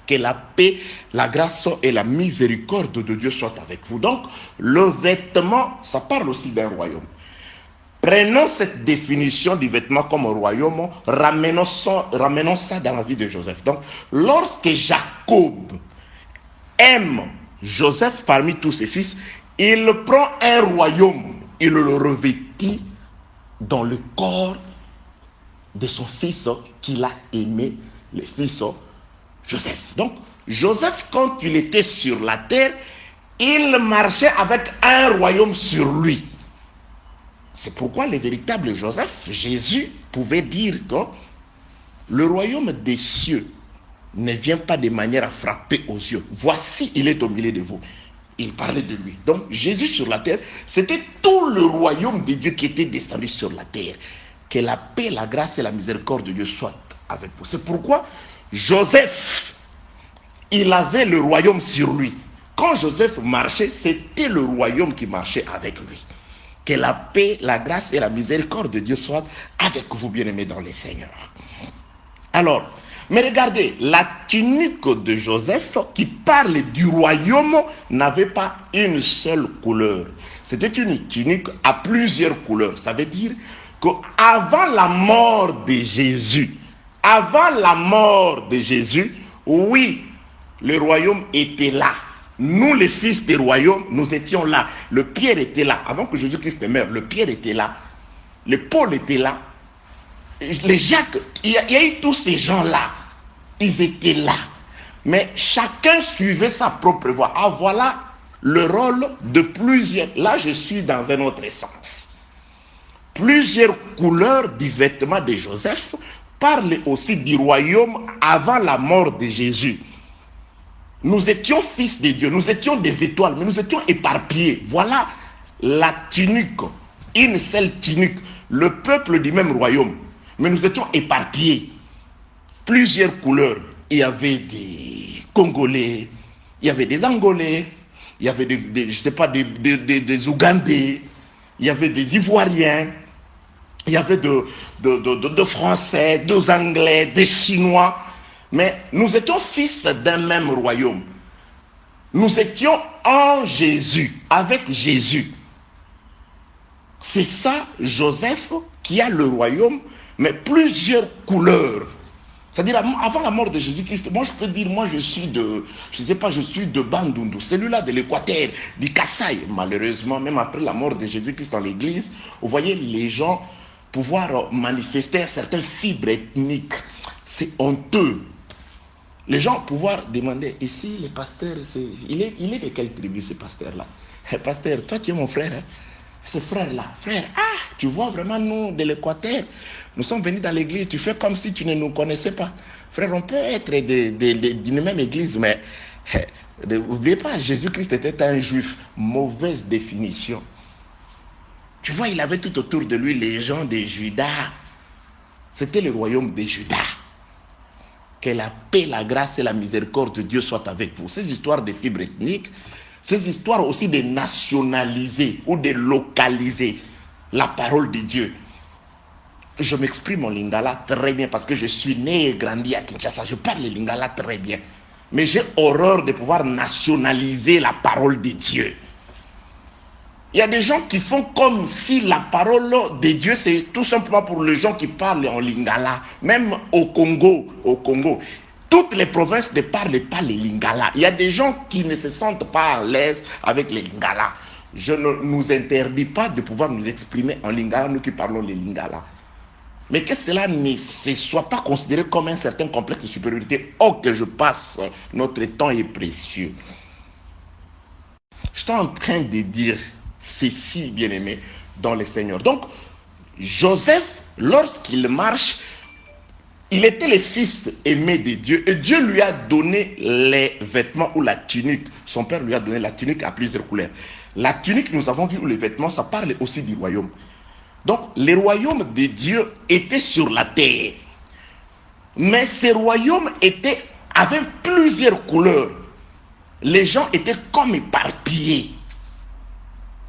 Que la paix, la grâce et la miséricorde de Dieu soient avec vous. Donc, le vêtement, ça parle aussi d'un royaume. Prenons cette définition du vêtement comme royaume, ramenons ça dans la vie de Joseph. Donc, lorsque Jacob aime Joseph parmi tous ses fils, il prend un royaume, il le revêtit dans le corps de son fils qu'il a aimé, le fils Joseph. Donc, Joseph, quand il était sur la terre, il marchait avec un royaume sur lui. C'est pourquoi le véritable Joseph, Jésus, pouvait dire que le royaume des cieux ne vient pas de manière à frapper aux yeux. Voici, il est au milieu de vous. Il parlait de lui. Donc, Jésus sur la terre, c'était tout le royaume de Dieu qui était descendu sur la terre. Que la paix, la grâce et la miséricorde de Dieu soient avec vous. C'est pourquoi Joseph, il avait le royaume sur lui. Quand Joseph marchait, c'était le royaume qui marchait avec lui. Que la paix, la grâce et la miséricorde de Dieu soient avec vous, bien-aimés dans le Seigneur. Alors, mais regardez, la tunique de Joseph qui parle du royaume n'avait pas une seule couleur. C'était une tunique à plusieurs couleurs. Ça veut dire qu'avant la mort de Jésus, oui, le royaume était là. Nous, les fils des royaumes, nous étions là. Le Pierre était là. Avant que Jésus-Christ meure, le Pierre était là. Le Paul était là. Les Jacques, il y a eu tous ces gens-là. Ils étaient là. Mais chacun suivait sa propre voie. Ah, voilà le rôle de plusieurs. Là, je suis dans un autre sens. Plusieurs couleurs du vêtement de Joseph parlent aussi du royaume avant la mort de Jésus. Nous étions fils de Dieu, nous étions des étoiles, mais nous étions éparpillés. Voilà la tunique, une seule tunique, le peuple du même royaume. Mais nous étions éparpillés. Plusieurs couleurs. Il y avait des Congolais, il y avait des Angolais, il y avait des Ougandais, il y avait des Ivoiriens, il y avait de Français, des Anglais, des Chinois. Mais nous étions fils d'un même royaume. Nous étions en Jésus, avec Jésus. C'est ça, Joseph, qui a le royaume, mais plusieurs couleurs. C'est-à-dire, avant la mort de Jésus-Christ, moi je peux dire, moi je suis de Bandundu, celui-là de l'Équateur, du Kassai. Malheureusement, même après la mort de Jésus-Christ dans l'église, vous voyez les gens pouvoir manifester certaines fibres ethniques. C'est honteux. Les gens pouvoir demander, ici le pasteur, il est de quelle tribu ce pasteur-là? Pasteur, toi tu es mon frère, hein? Ce frère-là, frère, tu vois vraiment nous de l'Équateur, nous sommes venus dans l'église, tu fais comme si tu ne nous connaissais pas. Frère, on peut être d'une même église, mais n'oubliez pas, Jésus-Christ était un juif. Mauvaise définition. Tu vois, il avait tout autour de lui les gens de Juda. C'était le royaume de Juda. Que la paix, la grâce et la miséricorde de Dieu soient avec vous. Ces histoires de fibres ethniques, ces histoires aussi de nationaliser ou de localiser la parole de Dieu. Je m'exprime en lingala très bien parce que je suis né et grandi à Kinshasa. Je parle le lingala très bien. Mais j'ai horreur de pouvoir nationaliser la parole de Dieu. Il y a des gens qui font comme si la parole de Dieu, c'est tout simplement pour les gens qui parlent en lingala. Même au Congo, toutes les provinces ne parlent pas le lingala. Il y a des gens qui ne se sentent pas à l'aise avec le lingala. Je ne nous interdis pas de pouvoir nous exprimer en lingala, nous qui parlons le lingala. Mais que cela ne soit pas considéré comme un certain complexe de supériorité. Oh, que je passe, notre temps est précieux. Je suis en train de dire ceci, bien-aimé, dans le Seigneur. Donc, Joseph, lorsqu'il marche, il était le fils aimé de Dieu. Et Dieu lui a donné les vêtements ou la tunique. Son père lui a donné la tunique à plusieurs couleurs. La tunique, nous avons vu, ou les vêtements, ça parle aussi du royaume. Donc, le royaume de Dieu était sur la terre. Mais ce royaume avait plusieurs couleurs. Les gens étaient comme éparpillés.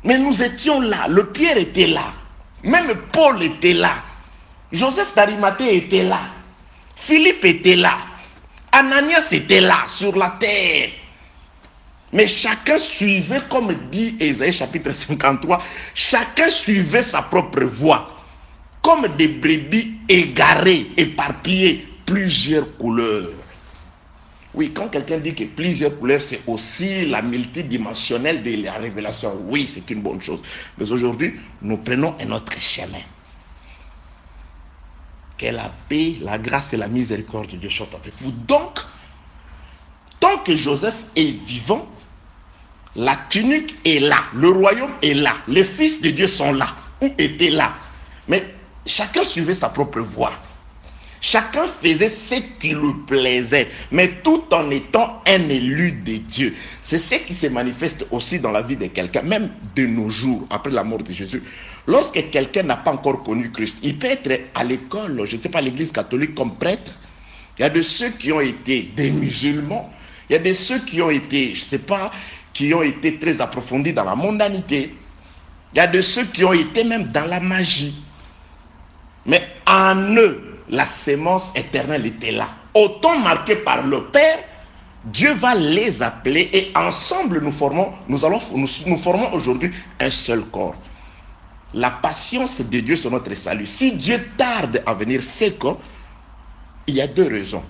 Mais nous étions là. Le Pierre était là. Même Paul était là. Joseph d'Arimathée était là. Philippe était là. Ananias était là, sur la terre. Mais chacun suivait, comme dit Ésaïe chapitre 53, chacun suivait sa propre voie. Comme des brebis égarées, éparpillées, plusieurs couleurs. Oui, quand quelqu'un dit que plusieurs couleurs, c'est aussi la multidimensionnelle de la révélation. Oui, c'est une bonne chose. Mais aujourd'hui, nous prenons un autre chemin. Que la paix, la grâce et la miséricorde de Dieu soient avec vous. Donc, tant que Joseph est vivant, la tunique est là, le royaume est là, les fils de Dieu sont là, ou étaient là. Mais chacun suivait sa propre voie. Chacun faisait ce qui lui plaisait, mais tout en étant un élu de Dieu. C'est ce qui se manifeste aussi dans la vie de quelqu'un, même de nos jours, après la mort de Jésus. Lorsque quelqu'un n'a pas encore connu Christ, il peut être à l'école, je ne sais pas, l'église catholique comme prêtre. Il y a de ceux qui ont été des musulmans, il y a de ceux qui ont été, je ne sais pas, qui ont été très approfondis dans la mondanité. Il y a de ceux qui ont été même dans la magie. Mais en eux, la sémence éternelle était là. Autant marqué par le Père, Dieu va les appeler et ensemble nous formons aujourd'hui un seul corps. La patience de Dieu sur notre salut. Si Dieu tarde à venir, c'est que il y a deux raisons.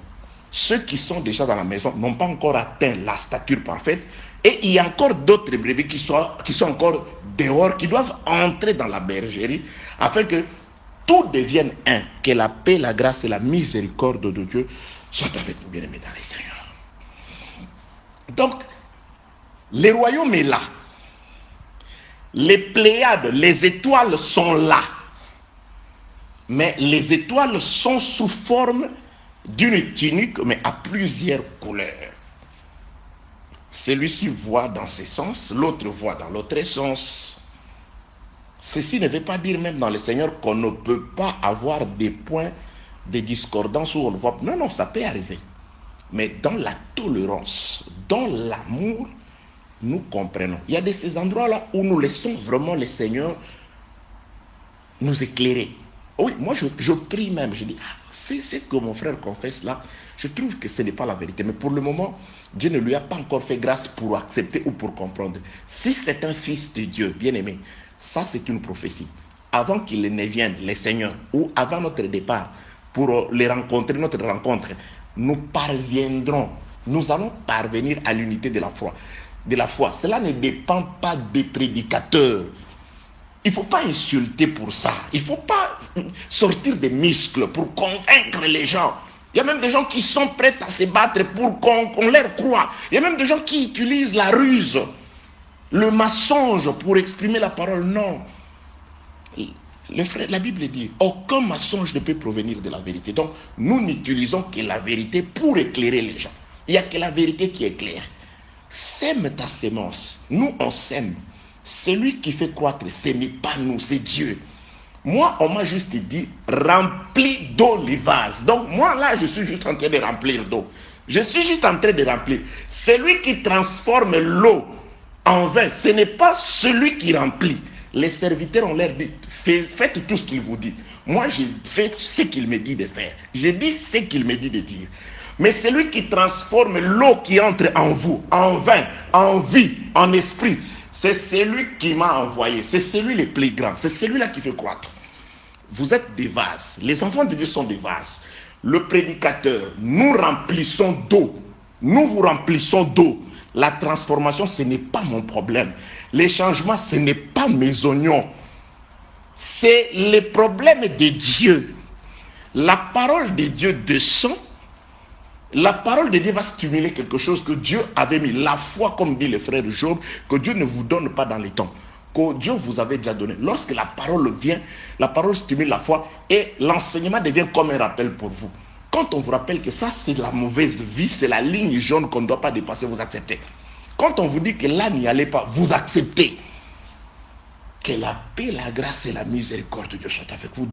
Ceux qui sont déjà dans la maison n'ont pas encore atteint la stature parfaite et il y a encore d'autres brebis qui sont encore dehors, qui doivent entrer dans la bergerie afin que tout devienne un, que la paix, la grâce et la miséricorde de Dieu soient avec vous, bien-aimés dans les Seigneurs. Donc, le royaume est là. Les Pléiades, les étoiles sont là. Mais les étoiles sont sous forme d'une tunique, mais à plusieurs couleurs. Celui-ci voit dans ce sens, l'autre voit dans l'autre sens. Ceci ne veut pas dire même dans le Seigneur qu'on ne peut pas avoir des points de discordance où on voit. Non, non, ça peut arriver. Mais dans la tolérance, dans l'amour, nous comprenons. Il y a de ces endroits-là où nous laissons vraiment le Seigneur nous éclairer. Oui, moi je prie même, je dis, c'est ce que mon frère confesse là, je trouve que ce n'est pas la vérité. Mais pour le moment, Dieu ne lui a pas encore fait grâce pour accepter ou pour comprendre. Si c'est un fils de Dieu, bien aimé, ça c'est une prophétie. Avant qu'il ne vienne, les seigneurs, ou avant notre départ, pour les rencontrer, notre rencontre, nous parviendrons, nous allons parvenir à l'unité de la foi. Cela ne dépend pas des prédicateurs. Il ne faut pas insulter pour ça. Il ne faut pas sortir des muscles pour convaincre les gens. Il y a même des gens qui sont prêts à se battre pour qu'on leur croie. Il y a même des gens qui utilisent la ruse, le mensonge pour exprimer la parole. Non. La Bible dit, aucun mensonge ne peut provenir de la vérité. Donc, nous n'utilisons que la vérité pour éclairer les gens. Il n'y a que la vérité qui éclaire. Sème ta sémence. Nous, on sème. Celui qui fait croître, ce n'est pas nous, c'est Dieu. Moi, on m'a juste dit, remplis d'eau les vases. Donc, moi, là, je suis juste en train de remplir d'eau. Je suis juste en train de remplir. Celui qui transforme l'eau en vin, ce n'est pas celui qui remplit. Les serviteurs ont l'air dit, faites tout ce qu'il vous dit. Moi, j'ai fait ce qu'il me dit de faire. J'ai dit ce qu'il me dit de dire. Mais celui qui transforme l'eau qui entre en vous, en vin, en vie, en esprit, c'est celui qui m'a envoyé. C'est celui le plus grand. C'est celui-là qui fait croître. Vous êtes des vases. Les enfants de Dieu sont des vases. Le prédicateur, nous remplissons d'eau. Nous vous remplissons d'eau. La transformation, ce n'est pas mon problème. Les changements, ce n'est pas mes oignons. C'est le problème de Dieu. La parole de Dieu descend. La parole de Dieu va stimuler quelque chose que Dieu avait mis. La foi, comme dit le frère Job, que Dieu ne vous donne pas dans les temps, que Dieu vous avait déjà donné. Lorsque la parole vient, la parole stimule la foi et l'enseignement devient comme un rappel pour vous. Quand on vous rappelle que ça c'est la mauvaise vie, c'est la ligne jaune qu'on ne doit pas dépasser, vous acceptez. Quand on vous dit que là n'y allez pas, vous acceptez. Que la paix, la grâce et la miséricorde de Dieu soient avec vous.